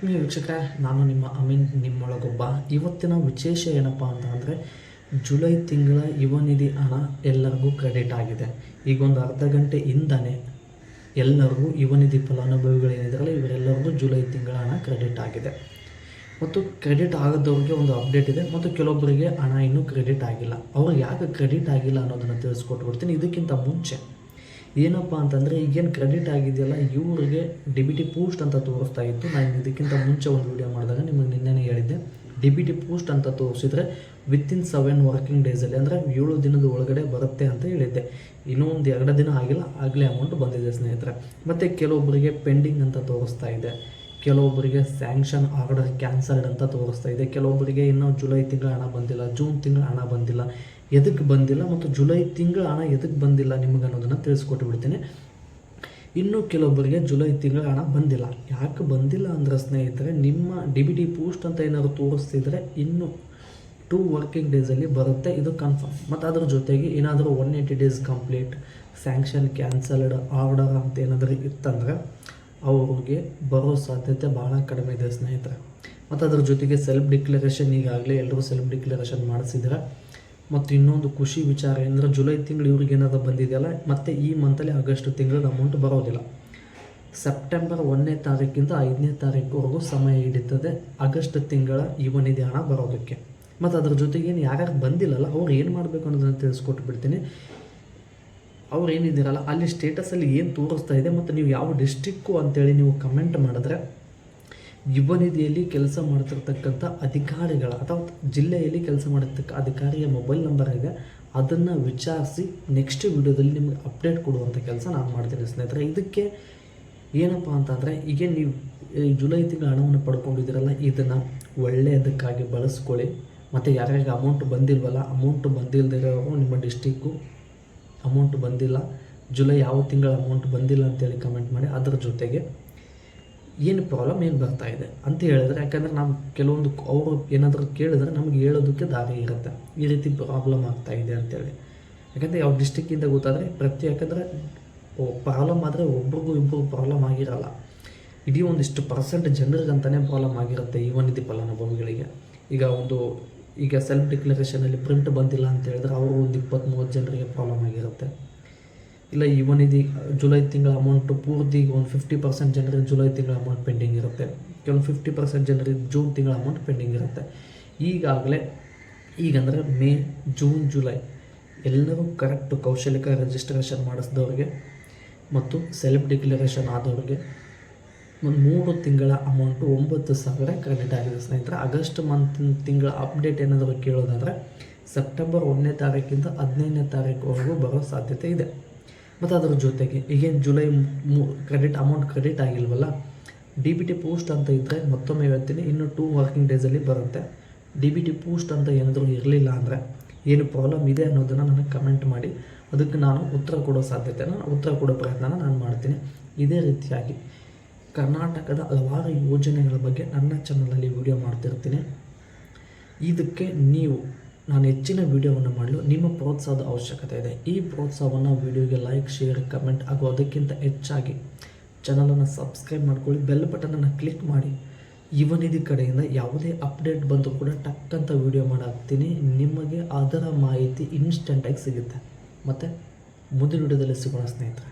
ವೀಕ್ಷಕರೇ, ನಾನು ನಿಮ್ಮ ಅಮೀನ್ ನಿಮ್ಮೊಳಗೊಬ್ಬ. ಇವತ್ತಿನ ವಿಶೇಷ ಏನಪ್ಪ ಅಂದರೆ ಜುಲೈ ತಿಂಗಳ ಯುವ ನಿಧಿ ಹಣ ಎಲ್ಲರಿಗೂ ಕ್ರೆಡಿಟ್ ಆಗಿದೆ. ಈಗ ಒಂದು ಅರ್ಧ ಗಂಟೆ ಹಿಂದನೇ ಎಲ್ಲರಿಗೂ ಯುವ ನಿಧಿ ಫಲಾನುಭವಿಗಳೇನಿದ್ದಾರಲ್ಲ ಇವರೆಲ್ಲರಿಗೂ ಜುಲೈ ತಿಂಗಳ ಹಣ ಕ್ರೆಡಿಟ್ ಆಗಿದೆ. ಮತ್ತು ಕ್ರೆಡಿಟ್ ಆಗದವ್ರಿಗೆ ಒಂದು ಅಪ್ಡೇಟ್ ಇದೆ, ಮತ್ತು ಕೆಲವೊಬ್ಬರಿಗೆ ಹಣ ಇನ್ನೂ ಕ್ರೆಡಿಟ್ ಆಗಿಲ್ಲ. ಅವ್ರಿಗೆ ಯಾಕೆ ಕ್ರೆಡಿಟ್ ಆಗಿಲ್ಲ ಅನ್ನೋದನ್ನು ತಿಳಿಸ್ಕೊಟ್ಬಿಡ್ತೀನಿ. ಇದಕ್ಕಿಂತ ಮುಂಚೆ ಏನಪ್ಪ ಅಂತಂದರೆ ಈಗೇನು ಕ್ರೆಡಿಟ್ ಆಗಿದೆಯಲ್ಲ ಇವರಿಗೆ DBT ಪೋಸ್ಟ್ ಅಂತ ತೋರಿಸ್ತಾ ಇತ್ತು. ನಾನು ಇದಕ್ಕಿಂತ ಮುಂಚೆ ಒಂದು ವಿಡಿಯೋ ಮಾಡಿದಾಗ ನಿಮಗೆ ನಿನ್ನೆ ಹೇಳಿದ್ದೆ, DBT ಪೋಸ್ಟ್ ಅಂತ ತೋರಿಸಿದರೆ ವಿತಿನ್ 7 ವರ್ಕಿಂಗ್ ಡೇಸಲ್ಲಿ ಅಂದರೆ 7 ದಿನದ ಒಳಗಡೆ ಬರುತ್ತೆ ಅಂತ ಹೇಳಿದ್ದೆ. ಇನ್ನೂ ಒಂದು 2 ದಿನ ಆಗಿಲ್ಲ, ಆಗಲೇ ಅಮೌಂಟ್ ಬಂದಿದೆ ಸ್ನೇಹಿತರೆ. ಮತ್ತು ಕೆಲವೊಬ್ಬರಿಗೆ ಪೆಂಡಿಂಗ್ ಅಂತ ತೋರಿಸ್ತಾ ಇದೆ, ಕೆಲವೊಬ್ಬರಿಗೆ ಸ್ಯಾಂಕ್ಷನ್ ಆರ್ಡರ್ ಕ್ಯಾನ್ಸಲ್ಡ್ ಅಂತ ತೋರಿಸ್ತಾ ಇದೆ, ಕೆಲವೊಬ್ಬರಿಗೆ ಇನ್ನೂ ಜುಲೈ ತಿಂಗಳ ಹಣ ಬಂದಿಲ್ಲ, ಜೂನ್ ತಿಂಗಳ ಹಣ ಬಂದಿಲ್ಲ. ಎದಕ್ಕೆ ಬಂದಿಲ್ಲ ಮತ್ತು ಜುಲೈ ತಿಂಗಳ ಹಣ ಎದಕ್ಕೆ ಬಂದಿಲ್ಲ ನಿಮಗೆ ಅನ್ನೋದನ್ನು ತಿಳಿಸ್ಕೊಟ್ಟು ಬಿಡ್ತೀನಿ. ಇನ್ನು ಕೆಲವೊಬ್ಬರಿಗೆ ಜುಲೈ ತಿಂಗಳ ಹಣ ಬಂದಿಲ್ಲ. ಯಾಕೆ ಬಂದಿಲ್ಲ ಅಂದರೆ ಸ್ನೇಹಿತರೆ, ನಿಮ್ಮ DBT ಪೋಸ್ಟ್ ಅಂತ ಏನಾದರೂ ತೋರಿಸ್ತಿದ್ರೆ ಇನ್ನು 2 ವರ್ಕಿಂಗ್ ಡೇಸಲ್ಲಿ ಬರುತ್ತೆ, ಇದು ಕನ್ಫರ್ಮ್. ಮತ್ತು ಅದ್ರ ಜೊತೆಗೆ ಏನಾದರೂ 180 days complete, sanction cancelled order ಅಂತ ಏನಾದರೂ ಇತ್ತಂದರೆ ಅವ್ರಿಗೆ ಬರೋ ಸಾಧ್ಯತೆ ಭಾಳ ಕಡಿಮೆ ಇದೆ ಸ್ನೇಹಿತರೆ. ಮತ್ತು ಅದ್ರ ಜೊತೆಗೆ ಸೆಲ್ಫ್ ಡಿಕ್ಲರೇಷನ್ ಈಗಾಗಲೇ ಎಲ್ಲರೂ ಸೆಲ್ಫ್ ಡಿಕ್ಲರೇಷನ್ ಮಾಡಿಸಿದ್ರೆ. ಮತ್ತು ಇನ್ನೊಂದು ಖುಷಿ ವಿಚಾರ ಏನಂದರೆ ಜುಲೈ ತಿಂಗಳು ಇವ್ರಿಗೆ ಏನಾದರೂ ಬಂದಿದೆಯಲ್ಲ, ಮತ್ತು ಈ ಮಂತಲ್ಲಿ ಆಗಸ್ಟ್ ತಿಂಗಳ ಅಮೌಂಟ್ ಬರೋದಿಲ್ಲ. ಸೆಪ್ಟೆಂಬರ್ 1ನೇ ತಾರೀಕಿಂದ 5ನೇ ತಾರೀಕುವರೆಗೂ ಸಮಯ ಹಿಡಿತದೆ ಆಗಸ್ಟ್ ತಿಂಗಳ ಯುವ ನಿಧಿ ಹಣ ಬರೋದಕ್ಕೆ. ಮತ್ತು ಅದ್ರ ಜೊತೆಗೆ ಏನು ಯಾರ್ಯಾರು ಬಂದಿಲ್ಲಲ್ಲ ಅವ್ರು ಏನು ಮಾಡಬೇಕು ಅನ್ನೋದನ್ನು ತಿಳಿಸ್ಕೊಟ್ಟು ಬಿಡ್ತೀನಿ. ಅವ್ರು ಏನಿದ್ದೀರಲ್ಲ ಅಲ್ಲಿ ಸ್ಟೇಟಸಲ್ಲಿ ಏನು ತೋರಿಸ್ತಾ ಇದೆ ಮತ್ತು ನೀವು ಯಾವ ಡಿಸ್ಟ್ರಿಕ್ಕು ಅಂತೇಳಿ ನೀವು ಕಮೆಂಟ್ ಮಾಡಿದ್ರೆ ಯುವ ನಿಧಿಯಲ್ಲಿ ಕೆಲಸ ಮಾಡ್ತಿರ್ತಕ್ಕಂಥ ಅಧಿಕಾರಿಗಳ ಅಥವಾ ಜಿಲ್ಲೆಯಲ್ಲಿ ಕೆಲಸ ಮಾಡಿರ್ತಕ್ಕ ಅಧಿಕಾರಿಯ ಮೊಬೈಲ್ ನಂಬರ್ ಇದೆ, ಅದನ್ನು ವಿಚಾರಿಸಿ ನೆಕ್ಸ್ಟ್ ವಿಡಿಯೋದಲ್ಲಿ ನಿಮಗೆ ಅಪ್ಡೇಟ್ ಕೊಡುವಂಥ ಕೆಲಸ ನಾನು ಮಾಡ್ತೀನಿ ಸ್ನೇಹಿತರೆ. ಇದಕ್ಕೆ ಏನಪ್ಪ ಅಂತಂದರೆ ಈಗ ನೀವು ಜುಲೈ ತಿಂಗಳ ಹಣವನ್ನು ಪಡ್ಕೊಂಡಿದ್ದೀರಲ್ಲ ಇದನ್ನು ಒಳ್ಳೆಯದಕ್ಕಾಗಿ ಬಳಸ್ಕೊಳ್ಳಿ. ಮತ್ತು ಯಾರ್ಯಾರಿಗೆ ಅಮೌಂಟ್ ಬಂದಿಲ್ವಲ್ಲ, ಅಮೌಂಟ್ ಬಂದಿಲ್ಲದಿರೋರು ನಿಮ್ಮ ಡಿಸ್ಟಿಕ್ಕು ಅಮೌಂಟ್ ಬಂದಿಲ್ಲ, ಜುಲೈ ಯಾವ ತಿಂಗಳ ಅಮೌಂಟ್ ಬಂದಿಲ್ಲ ಅಂತೇಳಿ ಕಮೆಂಟ್ ಮಾಡಿ. ಅದರ ಜೊತೆಗೆ ಏನು ಪ್ರಾಬ್ಲಮ್ ಏನು ಬರ್ತಾ ಇದೆ ಅಂತ ಹೇಳಿದ್ರೆ, ಯಾಕಂದರೆ ನಾವು ಕೆಲವೊಂದು ಅವರು ಏನಾದರೂ ಕೇಳಿದ್ರೆ ನಮಗೆ ಹೇಳೋದಕ್ಕೆ ದಾರಿ ಇರುತ್ತೆ, ಈ ರೀತಿ ಪ್ರಾಬ್ಲಮ್ ಆಗ್ತಾ ಇದೆ ಅಂತೇಳಿ. ಯಾಕಂದರೆ ಯಾವ ಡಿಸ್ಟಿಕ್ಕಿಂದ ಗೊತ್ತಾದರೆ ಯಾಕಂದರೆ ಪ್ರಾಬ್ಲಮ್ ಆದರೆ ಒಬ್ರಿಗೂ ಇಬ್ಬರು ಪ್ರಾಬ್ಲಮ್ ಆಗಿರಲ್ಲ, ಇಡೀ ಒಂದಿಷ್ಟು ಪರ್ಸೆಂಟ್ ಜನರಿಗಂತಲೇ ಪ್ರಾಬ್ಲಮ್ ಆಗಿರುತ್ತೆ ಯುವ ನಿಧಿ ಫಲಾನುಭವಿಗಳಿಗೆ. ಈಗ ಸೆಲ್ಫ್ ಡಿಕ್ಲರೇಷನಲ್ಲಿ ಪ್ರಿಂಟ್ ಬಂದಿಲ್ಲ ಅಂತ ಹೇಳಿದ್ರೆ ಅವರು ಒಂದು 20-30 ಜನರಿಗೆ ಪ್ರಾಬ್ಲಮ್ ಆಗಿರುತ್ತೆ. ಇಲ್ಲ ಯುವ ನಿಧಿ ಜುಲೈ ತಿಂಗಳ ಅಮೌಂಟು ಪೂರ್ತಿ ಒಂದು 50% ಜನರಿಗೆ ಜುಲೈ ತಿಂಗಳ ಅಮೌಂಟ್ ಪೆಂಡಿಂಗ್ ಇರುತ್ತೆ, ಕೆಲವೊಂದು 50% ಜನರಿಗೆ ಜೂನ್ ತಿಂಗಳ ಅಮೌಂಟ್ ಪೆಂಡಿಂಗ್ ಇರುತ್ತೆ. ಈಗಾಗಲೇ ಈಗಂದರೆ ಮೇ, ಜೂನ್, ಜುಲೈ ಎಲ್ಲರೂ ಕರೆಕ್ಟ್ ಕೌಶಲ್ಯಕ ರಿಜಿಸ್ಟ್ರೇಷನ್ ಮಾಡಿಸಿದವ್ರಿಗೆ ಮತ್ತು ಸೆಲ್ಫ್ ಡಿಕ್ಲರೇಷನ್ ಆದವ್ರಿಗೆ ಒಂದು 3 ತಿಂಗಳ ಅಮೌಂಟು 9,000 ಕ್ರೆಡಿಟ್ ಆಗಿದೆ ಸ್ನೇಹಿತರೆ. ಆಗಸ್ಟ್ ತಿಂಗಳ ಅಪ್ಡೇಟ್ ಏನಾದರೂ ಕೇಳೋದಾದರೆ ಸೆಪ್ಟೆಂಬರ್ 1ನೇ ತಾರೀಕಿಂದ 15ನೇ ತಾರೀಕುವರೆಗೂ ಬರೋ ಸಾಧ್ಯತೆ ಇದೆ. ಮತ್ತು ಅದರ ಜೊತೆಗೆ ಈಗೇನು ಜುಲೈ ಅಮೌಂಟ್ ಕ್ರೆಡಿಟ್ ಆಗಿಲ್ವಲ್ಲ, DBT ಪೋಸ್ಟ್ ಅಂತ ಇದ್ದರೆ ಮತ್ತೊಮ್ಮೆ ಹೇಳ್ತೀನಿ, ಇನ್ನು 2 ವರ್ಕಿಂಗ್ ಡೇಸಲ್ಲಿ ಬರುತ್ತೆ. DBT ಪೋಸ್ಟ್ ಅಂತ ಏನಾದರೂ ಇರಲಿಲ್ಲ ಅಂದರೆ ಏನು ಪ್ರಾಬ್ಲಮ್ ಇದೆ ಅನ್ನೋದನ್ನು ನನಗೆ ಕಮೆಂಟ್ ಮಾಡಿ, ಅದಕ್ಕೆ ನಾನು ಉತ್ತರ ಕೊಡೋ ಪ್ರಯತ್ನನ ನಾನು ಮಾಡ್ತೀನಿ. ಇದೇ ರೀತಿಯಾಗಿ ಕರ್ನಾಟಕದ ಹಲವಾರು ಯೋಜನೆಗಳ ಬಗ್ಗೆ ನನ್ನ ಚಾನಲಲ್ಲಿ ವಿಡಿಯೋ ಮಾಡ್ತಿರ್ತೀನಿ. ಇದಕ್ಕೆ ನಾನು ಹೆಚ್ಚಿನ ವಿಡಿಯೋವನ್ನು ಮಾಡಲು ನಿಮ್ಮ ಪ್ರೋತ್ಸಾಹದ ಅವಶ್ಯಕತೆ ಇದೆ. ಈ ಪ್ರೋತ್ಸಾಹವನ್ನು ವಿಡಿಯೋಗೆ ಲೈಕ್, ಶೇರ್, ಕಮೆಂಟ್ ಹಾಗೂ ಅದಕ್ಕಿಂತ ಹೆಚ್ಚಾಗಿ ಚಾನಲನ್ನು ಸಬ್ಸ್ಕ್ರೈಬ್ ಮಾಡ್ಕೊಳ್ಳಿ, ಬೆಲ್ ಬಟನನ್ನು ಕ್ಲಿಕ್ ಮಾಡಿ. ಯುವ ನಿಧಿ ಕಡೆಯಿಂದ ಯಾವುದೇ ಅಪ್ಡೇಟ್ ಬಂದರೂ ಕೂಡ ಟಕ್ಕಂತ ವಿಡಿಯೋ ಮಾಡಾಕ್ತೀನಿ, ನಿಮಗೆ ಅದರ ಮಾಹಿತಿ ಇನ್ಸ್ಟೆಂಟಾಗಿ ಸಿಗುತ್ತೆ. ಮತ್ತು ಮುಂದಿನ ವಿಡಿಯೋದಲ್ಲಿ ಸಿಗೋಣ ಸ್ನೇಹಿತರೆ.